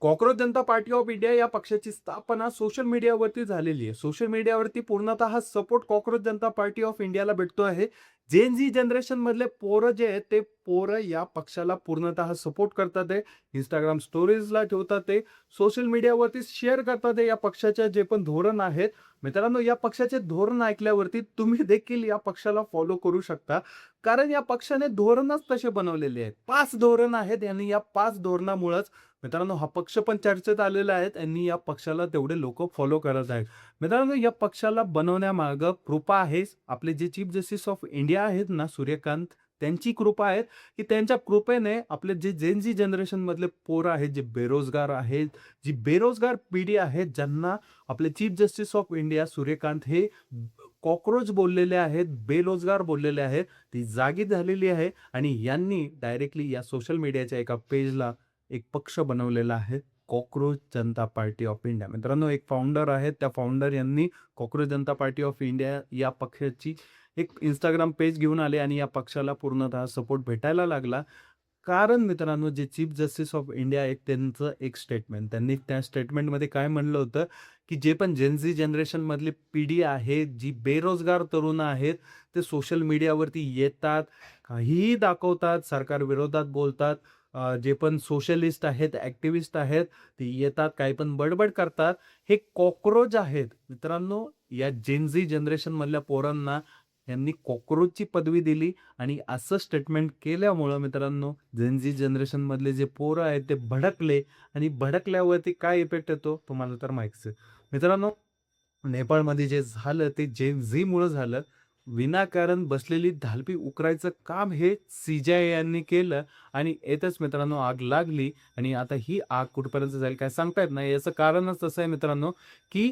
Cockroach Janata party of India या पक्षाची स्थापना सोशल मीडियावरती झालेली आहे. सोशल मीडियावरती पूर्णतः support cockroach Janata party of इंडियाला भेटतो आहे. जेन झी जनरेशन मधले पोरं जे आहेत, ते पोरं या पक्षाला पूर्णतः सपोर्ट करतात आहे. Instagram स्टोरीजला ठेवतात ते. सोशल मीडियावरती शेअर करतात आहे या पक्षाचे जे पण धोरण आहेत. मित्रांनो, या पक्षाचे धोरण ऐकल्यावरती तुम्ही देखील या पक्षाला फॉलो करू शकता. कारण या पक्षाने धोरणच तसे बनवलेले आहेत. 5 धोरण आहेत आणि या 5 धोरणामुळेच मित्रांनो हा पक्ष पण चर्चेत आलेला आहे आणि या पक्षाला तेवढे लोक फॉलो करत आहेत. मित्रांनो, या पक्षाला बनवण्यामागं कृपा आहे. आपले जे चीफ जस्टिस ऑफ इंडिया आहेत ना, सूर्यकांत, त्यांची कृपा आहे, की त्यांच्या कृपेने आपले जे जेन झी जनरेशन मधले पोरं आहेत, जे बेरोजगार आहेत, जी बेरोजगार पिढी आहे, ज्यांना आपले chief justice of India Suryakant हे कॉकरोच बोललेले आहेत, बेरोजगार बोललेले आहेत, ती जागी झालेली आहे आणि यांनी डायरेक्टली या सोशल मीडियाच्या एका पेजला एक पक्ष बनवलेला आहे, cockroach Janata party of India. मित्रांनो, एक फाउंडर आहेत, त्या फाउंडर यांनी cockroach Janata party of India या पक्षाची एक Instagram पेज घेऊन आले आणि या पक्षाला पूर्णतः सपोर्ट भेटायला लागला. कारण मित्रांनो, जे चीफ जस्टिस ऑफ इंडिया एक त्यांचं एक स्टेटमेंट, त्यांनी त्या स्टेटमेंटमध्ये काय म्हणलं होतं, की जे पण जेन झी जनरेशनमधली पिढी आहे, जी बेरोजगार तरुण आहेत, ते सोशल मीडियावरती येतात, काहीही दाखवतात, सरकार विरोधात बोलतात. जे पण सोशलिस्ट आहेत, ॲक्टिव्हिस्ट आहेत, ते येतात, काही पण बडबड करतात. हे कॉकरोच आहेत. मित्रांनो, या जेन झी जनरेशनमधल्या पोरांना यांनी कॉकरोचची पदवी दिली आणि असं स्टेटमेंट केल्यामुळं मित्रांनो, जेन झी जनरेशनमधले जे पोरं आहेत, ते भडकले आणि भडकल्यावरती काय इफेक्ट येतो तुम्हाला तर माहितीच आहे. मित्रांनो, नेपाळमध्ये जे झालं ते जेन झीमुळं झालं. विनाकारण बसलेली धालपी उकरायचं काम हे सी-जे-आय यांनी केलं आणि येतच मित्रांनो आग लागली आणि आता ही आग कुठपर्यंत जाईल काय सांगता येत नाही. याचं कारणच असं आहे मित्रांनो, की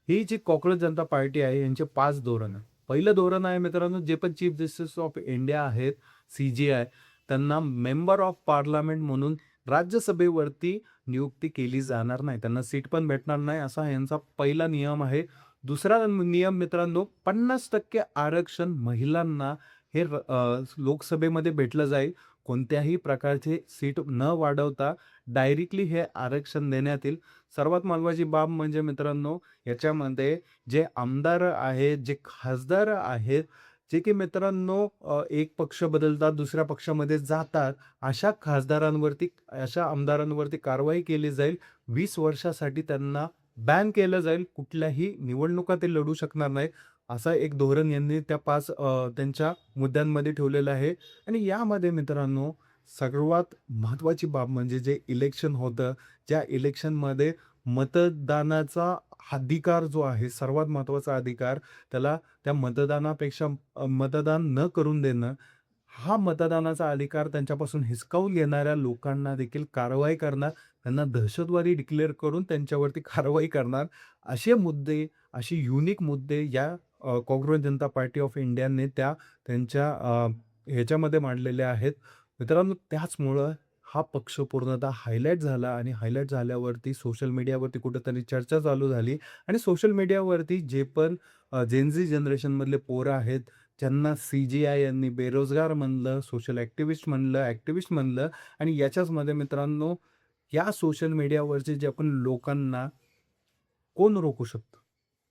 ही जी कॉकरोच जनता पार्टी आहे यांचे 5 धोरण आहे. पहिलं धोरण आहे मित्रांनो, जे पण चीफ जस्टिस ऑफ इंडिया आहेत, सी-जे-आय, त्यांना मेंबर ऑफ पार्लमेंट म्हणून राज्यसभेवरती नियुक्ती केली जाणार नाही. त्यांना सीट पण भेटणार नाही, असा यांचा पहिला नियम आहे. दुसरा नियम मित्रांनो, 50% आरक्षण महिलांना हे लोकसभेमध्ये भेटलं जाईल. कोणत्याही प्रकारचे सीट न वाढवता डायरेक्टली हे आरक्षण देण्यात येईल. सर्वात महत्त्वाची बाब म्हणजे मित्रांनो, याच्यामध्ये जे आमदार आहेत, जे खासदार आहेत, जे की मित्रांनो एक पक्ष बदलतात, दुसऱ्या पक्षामध्ये जातात. अशा खासदारांवरती, अशा आमदारांवरती कारवाई केली जाईल. 20 वर्षासाठी त्यांना बॅन केलं जाईल. कुठल्याही निवडणुका ते लढू शकणार नाहीत. असं एक धोरण यांनी त्या 5 त्यांच्या मुद्द्यांमध्ये ठेवलेलं आहे. आणि यामध्ये मित्रांनो, सर्वात महत्त्वाची बाब म्हणजे जे इलेक्शन होतं, ज्या इलेक्शनमध्ये मतदानाचा अधिकार जो आहे, सर्वात महत्त्वाचा अधिकार, त्याला त्या मतदानापेक्षा मतदान न करून देणं, हा मतदानाचा अधिकार त्यांच्यापासून हिसकावून घेणाऱ्या लोकांना देखील कारवाई करणार, त्यांना दहशतवादी डिक्लेअर करून त्यांच्यावरती कारवाई करणार. असे मुद्दे, असे युनिक मुद्दे या कॉकरोच जनता पार्टी ऑफ इंडियाने त्यांच्या ह्याच्यामध्ये मांडलेले आहेत. मित्रांनो, त्याचमुळं हा पक्ष पूर्णतः हायलाइट झाला आणि हायलाइट झाल्यावरती सोशल मीडियावरती कुठेतरी चर्चा चालू झाली आणि सोशल मीडियावरती जे पण जेन झी जनरेशनमधले पोरं आहेत, ज्यांना सी-जे-आय यांनी बेरोजगार म्हणलं, सोशल ॲक्टिव्हिस्ट म्हणलं आणि याच्याचमध्ये मित्रांनो, या सोशल मीडियावरचे जे आपण लोकांना कोण रोखू शकतं?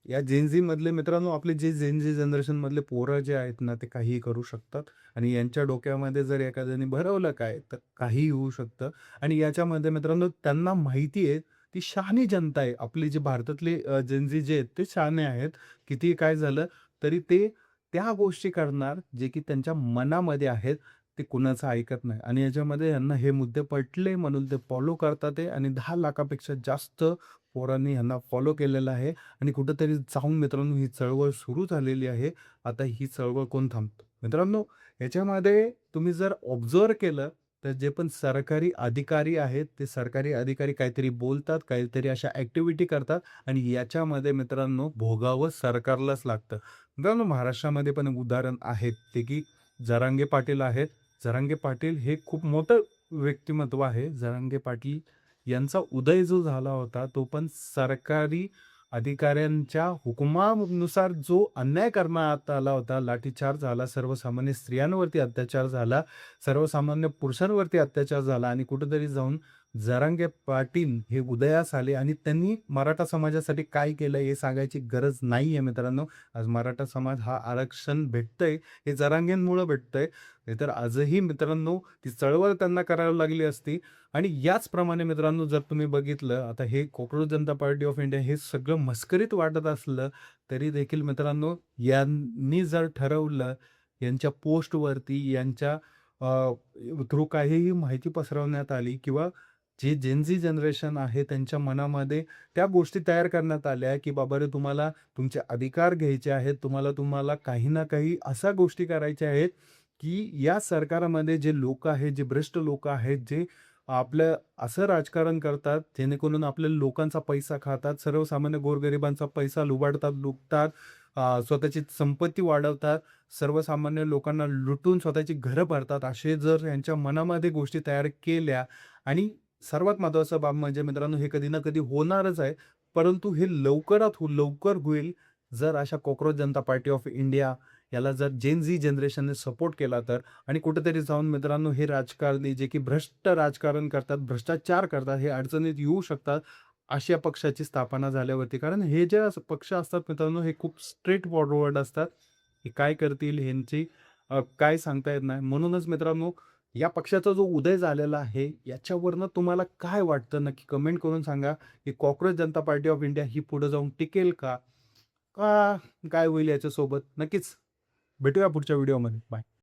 या जेन झीमधले मित्रांनो, आपले जे जेन झी जनरेशनमधले पोरं जे आहेत ना, ते काहीही करू शकतात आणि यांच्या डोक्यामध्ये जर एखाद्याने भरवलं काय, तर काहीही होऊ शकतं. आणि याच्यामध्ये मित्रांनो, त्यांना माहिती आहे, ती शहाणी जनता आहे. आपली जी भारतातली जेन झी जे आहेत, ते शहाणे आहेत. कितीही काय झालं तरी ते त्या गोष्टी करणार, जे की त्यांच्या मनामध्ये आहेत. ते कुणाचं ऐकत नाही आणि याच्यामध्ये यांना हे मुद्दे पटले म्हणून ते फॉलो करतात आहे आणि 10 लाखापेक्षा जास्त पोरांनी ह्यांना फॉलो केलेलं आहे आणि कुठेतरी जाऊन मित्रांनो ही चळवळ सुरू झालेली आहे. आता ही चळवळ कोण थांबतं? मित्रांनो, याच्यामध्ये तुम्ही जर ऑब्झर्व्ह केलं, तर जे पण सरकारी अधिकारी आहेत, ते सरकारी अधिकारी काहीतरी बोलतात, काहीतरी अशा ॲक्टिव्हिटी करतात आणि याच्यामध्ये मित्रांनो भोगावं सरकारलाच लागतं. मित्रांनो, महाराष्ट्रामध्ये पण एक उदाहरण आहे, ते की जरांगे पाटील आहेत. जरांगे पाटील हे खूप मोठं व्यक्तिमत्व आहे. जरांगे पाटील यांचा उदय जो झाला होता, तो पण सरकारी अधिकाऱ्यांच्या हुकुमानुसार जो अन्याय करण्यात आला होता, लाठीचार्ज झाला, सर्वसामान्य स्त्रियांवरती अत्याचार झाला, सर्वसामान्य पुरुषांवरती अत्याचार झाला आणि कुठेतरी जाऊन जरांगे पाटील हे उदयास आले आणि त्यांनी मराठा समाजासाठी काय केलं हे सांगायची गरज नाहीये मित्रांनो. आज मराठा समाज हा आरक्षण भेटतंय, हे जरांगेंमुळं भेटतंय. नाहीतर आजही मित्रांनो ती चळवळ त्यांना करावी लागली असती. आणि याचप्रमाणे मित्रांनो जर तुम्ही बघितलं, आता हे cockroach Janata party of India हे सगळं मस्करीत वाटत असलं, तरी देखील मित्रांनो यांनी जर ठरवलं, यांच्या पोस्टवरती यांच्या थ्रू काहीही माहिती पसरवण्यात आली किंवा जे जेन झी जनरेशन आहे त्यांच्या मनामध्ये त्या गोष्टी तयार करण्यात आल्या, की बाबा रे तुम्हाला तुमचे अधिकार घ्यायचे आहेत. तुम्हाला तुम्हाला काही ना काही अशा गोष्टी करायच्या आहेत, की या सरकारमध्ये जे लोकं आहेत, जे भ्रष्ट लोकं आहेत, जे आपलं असं राजकारण करतात, जेणेकरून आपल्या लोकांचा पैसा खातात, सर्वसामान्य गोरगरिबांचा पैसा लुबाडतात, लुटतात, स्वतःची संपत्ती वाढवतात, सर्वसामान्य लोकांना लुटून स्वतःची घरं भरतात. असे जर यांच्या मनामध्ये गोष्टी तयार केल्या आणि सर्वात महत्त्वाचं बाब म्हणजे मित्रांनो हे कधी ना कधी होणारच आहे. परंतु हे लवकरात लवकर होईल जर अशा cockroach Janata party of India याला जर जेन झी जनरेशनने सपोर्ट केला तर. आणि कुठेतरी जाऊन मित्रांनो हे राजकारणी जे की भ्रष्ट राजकारण करतात, भ्रष्टाचार करतात, हे अडचणीत येऊ शकतात अशा पक्षाची स्थापना झाल्यावरती. कारण हे जे पक्ष असतात मित्रांनो हे खूप स्ट्रेट फॉरवर्ड असतात. हे काय करतील ह्यांची काय सांगता येत नाही. म्हणूनच मित्रांनो या पक्षाचा जो उदय झालेला आहे, याच्यावरनं तुम्हाला काय वाटतं नक्की कमेंट करून सांगा, की cockroach Janata party of India ही पुढे जाऊन टिकेल का? का काय होईल याच्यासोबत? नक्कीच भेटूया पुढच्या व्हिडिओमध्ये. बाय.